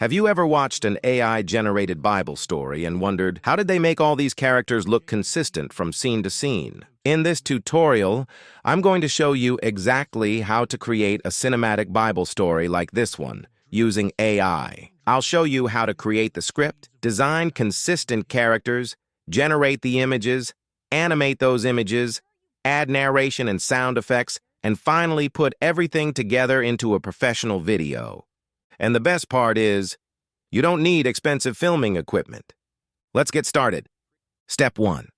Have you ever watched an AI-generated Bible story and wondered, how did they make all these characters look consistent from scene to scene? In this tutorial, I'm going to show you exactly how to create a cinematic Bible story like this one, using AI. I'll show you how to create the script, design consistent characters, generate the images, animate those images, add narration and sound effects, and finally put everything together into a professional video. And the best part is, you don't need expensive filming equipment. Let's get started. Step 1.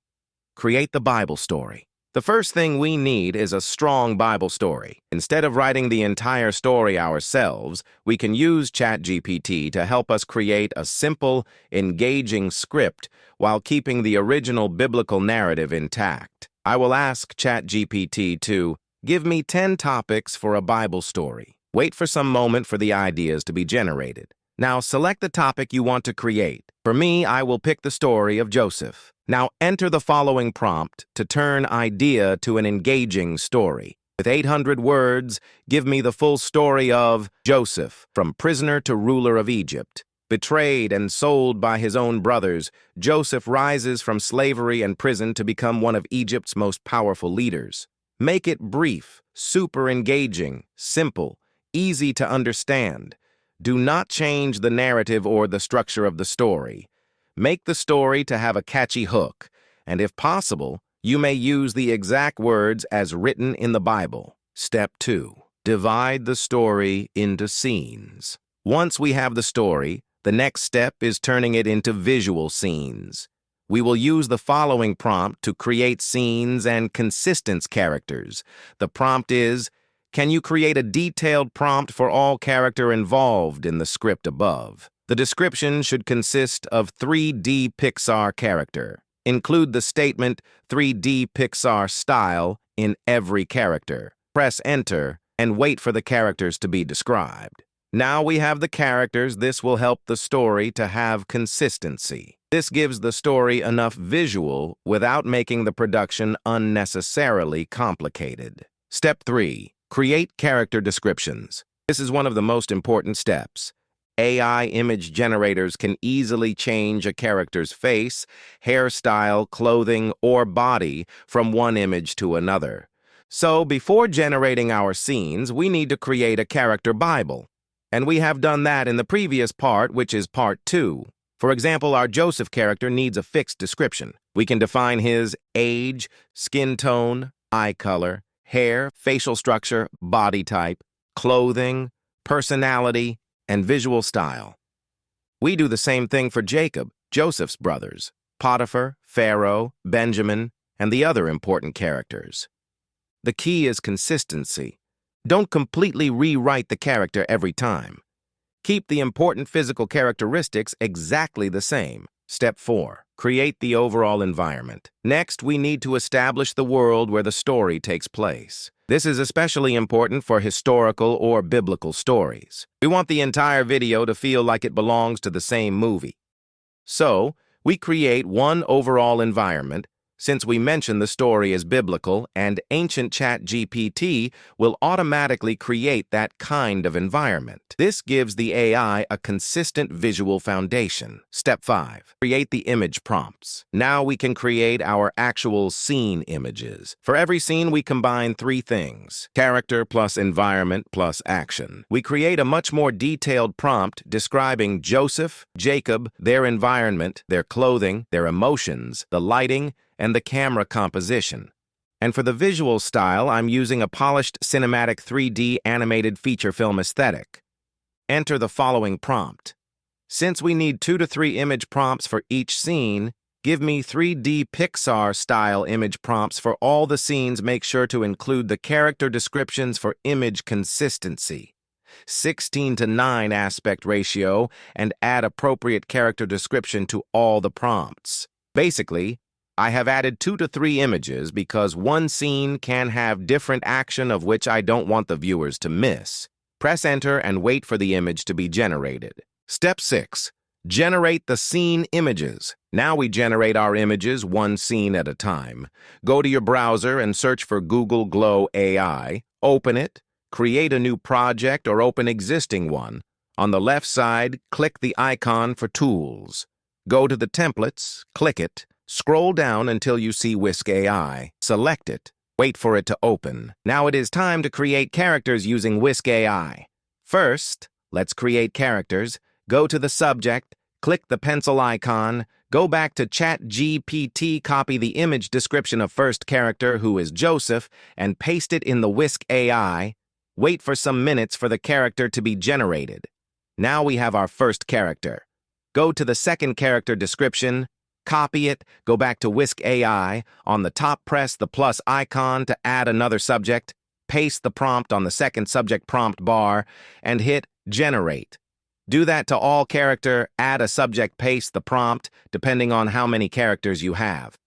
Create the Bible story. The first thing we need is a strong Bible story. Instead of writing the entire story ourselves, we can use ChatGPT to help us create a simple, engaging script while keeping the original biblical narrative intact. I will ask ChatGPT to give me 10 topics for a Bible story. Wait for some moment for the ideas to be generated. Now select the topic you want to create. For me, I will pick the story of Joseph. Now enter the following prompt to turn idea to an engaging story. With 800 words, give me the full story of Joseph, from prisoner to ruler of Egypt. Betrayed and sold by his own brothers, Joseph rises from slavery and prison to become one of Egypt's most powerful leaders. Make it brief, super engaging, simple, easy to understand. Do not change the narrative or the structure of the story. Make the story to have a catchy hook, and if possible, you may use the exact words as written in the Bible. Step 2. Divide the story into scenes. Once we have the story, the next step is turning it into visual scenes. We will use the following prompt to create scenes and consistence characters. The prompt is, can you create a detailed prompt for all character involved in the script above? The description should consist of 3D Pixar character. Include the statement 3D Pixar style in every character. Press enter and wait for the characters to be described. Now we have the characters. This will help the story to have consistency. This gives the story enough visual without making the production unnecessarily complicated. Step 3. Create character descriptions. This is one of the most important steps. AI image generators can easily change a character's face, hairstyle, clothing, or body from one image to another. So before generating our scenes, we need to create a character Bible. And we have done that in the previous part, which is part 2. For example, our Joseph character needs a fixed description. We can define his age, skin tone, eye color, hair, facial structure, body type, clothing, personality, and visual style. We do the same thing for Jacob, Joseph's brothers, Potiphar, Pharaoh, Benjamin, and the other important characters. The key is consistency. Don't completely rewrite the character every time. Keep the important physical characteristics exactly the same. Step 4. Create the overall environment. Next, we need to establish the world where the story takes place. This is especially important for historical or biblical stories. We want the entire video to feel like it belongs to the same movie. So, we create one overall environment. Since we mentioned the story is biblical, and ancient ChatGPT will automatically create that kind of environment. This gives the AI a consistent visual foundation. Step 5. Create the image prompts. Now we can create our actual scene images. For every scene, we combine 3 things: character plus environment plus action. We create a much more detailed prompt describing Joseph, Jacob, their environment, their clothing, their emotions, the lighting, and the camera composition. And for the visual style, I'm using a polished cinematic 3D animated feature film aesthetic. Enter the following prompt. Since we need 2 to 3 image prompts for each scene, give me 3D Pixar style image prompts for all the scenes. Make sure to include the character descriptions for image consistency. 16:9 aspect ratio, and add appropriate character description to all the prompts. Basically, I have added 2 to 3 images because one scene can have different action of which I don't want the viewers to miss. Press enter and wait for the image to be generated. Step 6. Generate the scene images. Now we generate our images one scene at a time. Go to your browser and search for Google Glow AI. Open it, create a new project or open existing one. On the left side, click the icon for Tools. Go to the Templates, click it, scroll down until you see Whisk AI. Select it. Wait for it to open. Now it is time to create characters using Whisk AI. First, let's create characters. Go to the subject, click the pencil icon, go back to ChatGPT, copy the image description of first character, who is Joseph, and paste it in the Whisk AI. Wait for some minutes for the character to be generated. Now we have our first character. Go to the second character description, copy it, go back to Whisk AI. On the top, press the plus icon to add another subject, paste the prompt on the second subject prompt bar, and hit Generate. Do that to all character, add a subject, paste the prompt, depending on how many characters you have.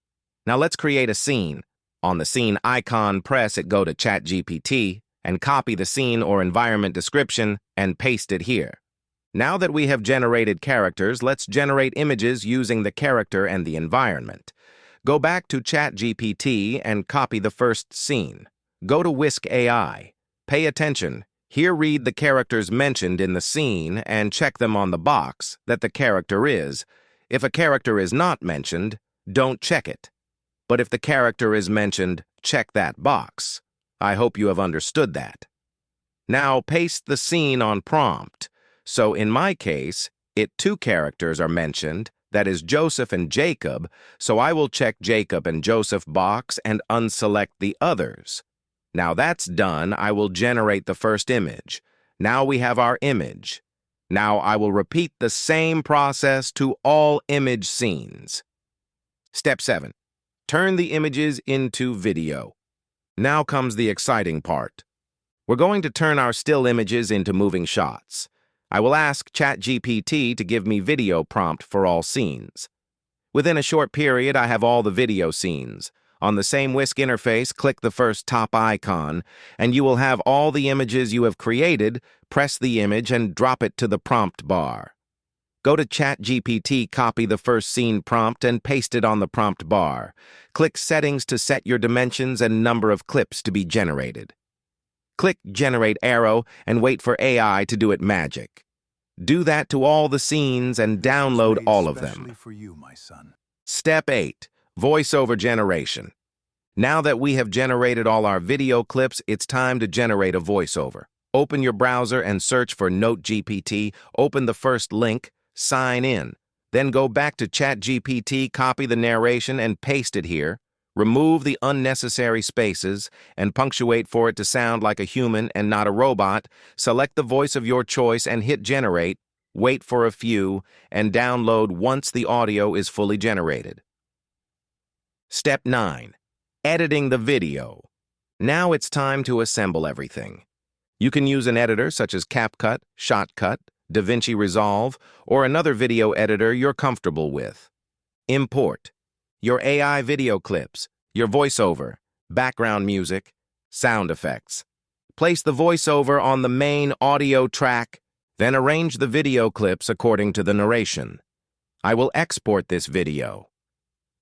Now let's create a scene. On the scene icon, press it, go to ChatGPT, and copy the scene or environment description and paste it here. Now that we have generated characters, let's generate images using the character and the environment. Go back to ChatGPT and copy the first scene. Go to Whisk AI. Pay attention. Here read the characters mentioned in the scene and check them on the box that the character is. If a character is not mentioned, don't check it. But if the character is mentioned, check that box. I hope you have understood that. Now paste the scene on prompt. So in my case, two characters are mentioned, that is Joseph and Jacob, so I will check Jacob and Joseph box and unselect the others. Now that's done, I will generate the first image. Now we have our image. Now I will repeat the same process to all image scenes. Step 7. Turn the images into video. Now comes the exciting part. We're going to turn our still images into moving shots. I will ask ChatGPT to give me video prompt for all scenes. Within a short period, I have all the video scenes. On the same Whisk interface, click the first top icon, and you will have all the images you have created. Press the image and drop it to the prompt bar. Go to ChatGPT, copy the first scene prompt, and paste it on the prompt bar. Click Settings to set your dimensions and number of clips to be generated. Click Generate Arrow and wait for AI to do its magic. Do that to all the scenes and download all of them. For you, my son. Step 8. Voiceover generation. Now that we have generated all our video clips, it's time to generate a voiceover. Open your browser and search for NoteGPT. Open the first link, sign in. Then go back to ChatGPT, copy the narration and paste it here. Remove the unnecessary spaces and punctuate for it to sound like a human and not a robot. Select the voice of your choice and hit Generate. Wait for a few and download once the audio is fully generated. Step 9. Editing the video. Now it's time to assemble everything. You can use an editor such as CapCut, Shotcut, DaVinci Resolve, or another video editor you're comfortable with. Import your AI video clips, your voiceover, background music, sound effects. Place the voiceover on the main audio track, then arrange the video clips according to the narration. I will export this video.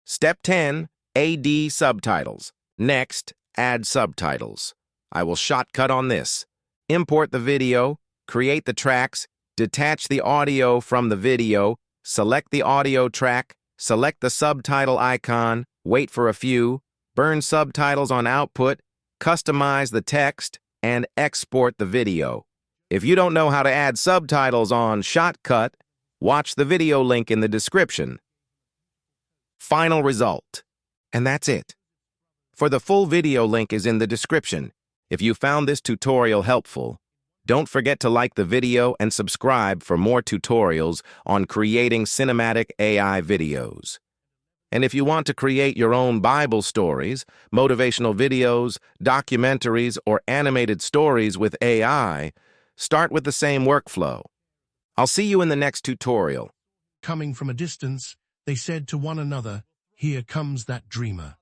Step 10. AD subtitles. Next, add subtitles. I will shortcut on this. Import the video, create the tracks, detach the audio from the video, select the audio track, select the subtitle icon, wait for a few, burn subtitles on output, customize the text, and export the video. If you don't know how to add subtitles on Shotcut, watch the video link in the description. Final result. And that's it. For the full video link is in the description. If you found this tutorial helpful, don't forget to like the video and subscribe for more tutorials on creating cinematic AI videos. And if you want to create your own Bible stories, motivational videos, documentaries, or animated stories with AI, start with the same workflow. I'll see you in the next tutorial. Coming from a distance, they said to one another, "Here comes that dreamer."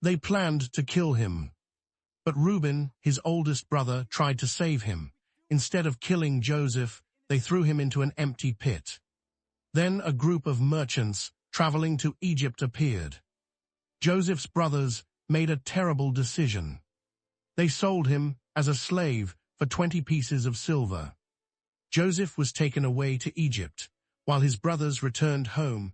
They planned to kill him. But Reuben, his oldest brother, tried to save him. Instead of killing Joseph, they threw him into an empty pit. Then a group of merchants traveling to Egypt appeared. Joseph's brothers made a terrible decision. They sold him as a slave for 20 pieces of silver. Joseph was taken away to Egypt, while his brothers returned home